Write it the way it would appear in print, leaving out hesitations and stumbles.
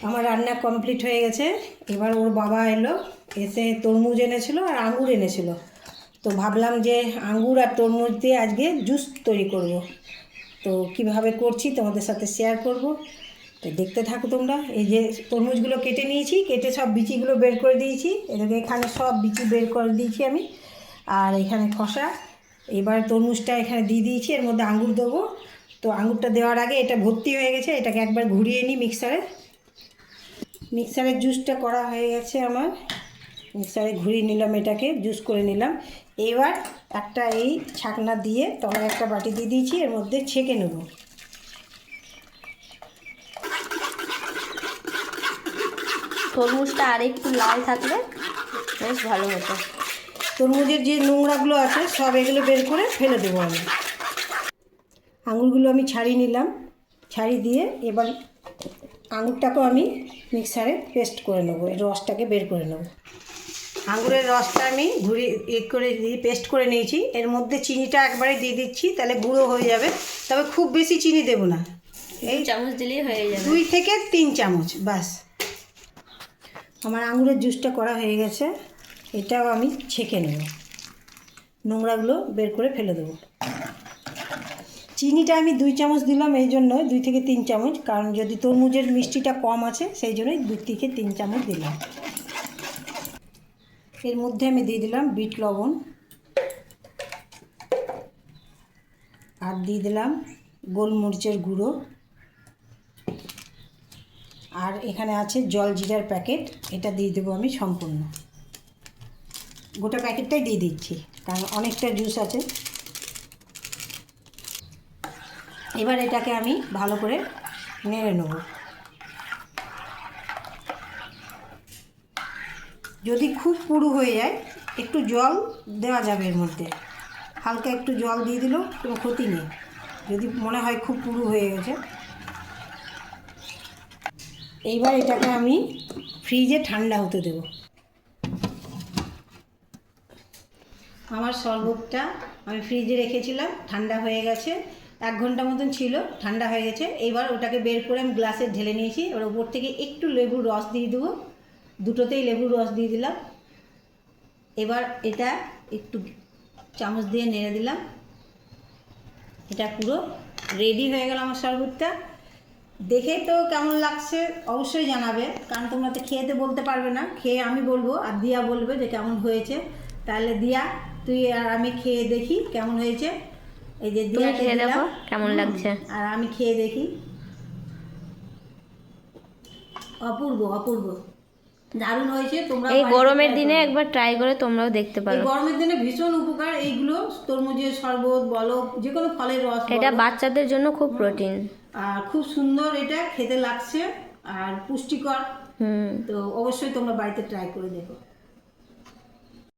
আমার রান্না কমপ্লিট হয়ে গেছে। এবার ওর বাবা এলো, এসে তরমুজ এনেছিল আর আঙুর এনেছিল। তো ভাবলাম যে আঙুর আর তরমুজ দিয়ে আজকে জুস তৈরি করব। তো কিভাবে করছি তোমাদের সাথে শেয়ার করব। তো দেখতে থাকো তোমরা। এই যে তরমুজগুলো কেটে নিয়েছি, কেটে সব বিচিগুলো বের করে দিয়েছি। এদিকে এখানে সব বিচি বের করে দিয়েছি আমি, আর এখানে খোসা। এবার তরমুজটা এখানে দিয়ে দিয়েছি, এর মধ্যে আঙুর দেবো। তো আঙুরটা দেওয়ার আগে এটা ভর্তি হয়ে গেছে, এটাকে একবার ঘুরিয়ে নিই মিক্সারের জুসটা করা হয়ে গেছে আমার। মিক্সারে ঘুরিয়ে নিলাম, এটাকে জুস করে নিলাম। এবার একটা এই ছাকনা দিয়ে তলায় একটা বাটি দিয়ে দিয়েছি, এর মধ্যে ছেঁকে নেব। তরমুজটা আর একটু লাল থাকলে বেশ ভালো হতো। তরমুজের যে নোংরাগুলো আছে সব এগুলো বের করে ফেলে দেবো আমি। আঙুরগুলো আমি ছাড়িয়ে নিলাম, ছাড়িয়ে দিয়ে এবার আঙুরটাকেও আমি মিক্সারে পেস্ট করে নেবো, এই রসটাকে বের করে নেব। আঙুরের রসটা আমি করে দিয়ে পেস্ট করে নিয়েছি। এর মধ্যে চিনিটা একবারে দিয়ে দিচ্ছি, তাহলে গুঁড়ো হয়ে যাবে। তবে খুব বেশি চিনি দেব না, এই চামচ দিলেই হয়ে যাবে, 2 থেকে 3 চামচ বাস। আমার আঙুরের জুসটা করা হয়ে গেছে, এটাও আমি ছেঁকে নেব, নোংরাগুলো বের করে ফেলে দেবো। চিনিটা আমি 2 চামচ দিলাম, এই জন্য 2 থেকে 3 চামচ, কারণ যদি তরমুজের মিষ্টিটা কম আছে সেই জন্যই 2 থেকে 3 চামচ দিলাম। এর মধ্যে আমি দিয়ে দিলাম বিট লবণ, আর দিয়ে দিলাম গোলমরিচের গুঁড়ো, আর এখানে আছে জলজিরার প্যাকেট, এটা দিয়ে দেবো আমি সম্পূর্ণ। গোটা প্যাকেটটাই দিয়ে দিচ্ছি, কারণ অনেকটা জুস আছে। এবার এটাকে আমি ভালো করে নেড়ে নেব। যদি খুব পুরু হয়ে যায় একটু জল দেওয়া যাবে, এর মধ্যে হালকা একটু জল দিয়ে দিলেও কোনো ক্ষতি নেই, যদি মনে হয় খুব পুরু হয়ে গেছে। এইবার এটাকে আমি ফ্রিজে ঠান্ডা হতে দেব। আমার শরবতটা আমি ফ্রিজে রেখেছিলাম, ঠান্ডা হয়ে গেছে, 1 ঘন্টা মতন ছিল, ঠান্ডা হয়ে গেছে। এবার ওটাকে বের করে আমি গ্লাসে ঢেলে নিয়েছি। এবার ওপর থেকে একটু লেবুর রস দিয়ে দেবো, দুটোতেই লেবুর রস দিয়ে দিলাম। এবার এটা একটু চামচ দিয়ে নেড়ে দিলাম। এটা পুরো রেডি হয়ে গেল আমার শরবতটা। দেখে তো কেমন লাগছে অবশ্যই জানাবে, কারণ তোমরা তো খেয়ে বলতে পারবে না, খেয়ে আমি বলবো আর দিয়া বলবে যে কেমন হয়েছে। তাহলে দিয়া, তুই আর আমি খেয়ে দেখি কেমন হয়েছে। এই যে দিয়া খেয়ে দেখো কেমন লাগছে, আর আমি খেয়ে দেখি। অপূর্ব অপূর্ব, দারুণ হয়েছে। তোমরা এই গরমের দিনে একবার ট্রাই করে তোমরাও দেখতে পারো। এই গরমের দিনে ভীষণ উপকার এইগুলো, তরমুজের শরবত বলো, যে কোনো ফলের রস। এটা বাচ্চাদের জন্য খুব প্রোটিন, আর খুব সুন্দর এটা খেতে লাগছে, আর পুষ্টিকর। তো অবশ্যই তোমরা বাড়িতে ট্রাই করে দেখো।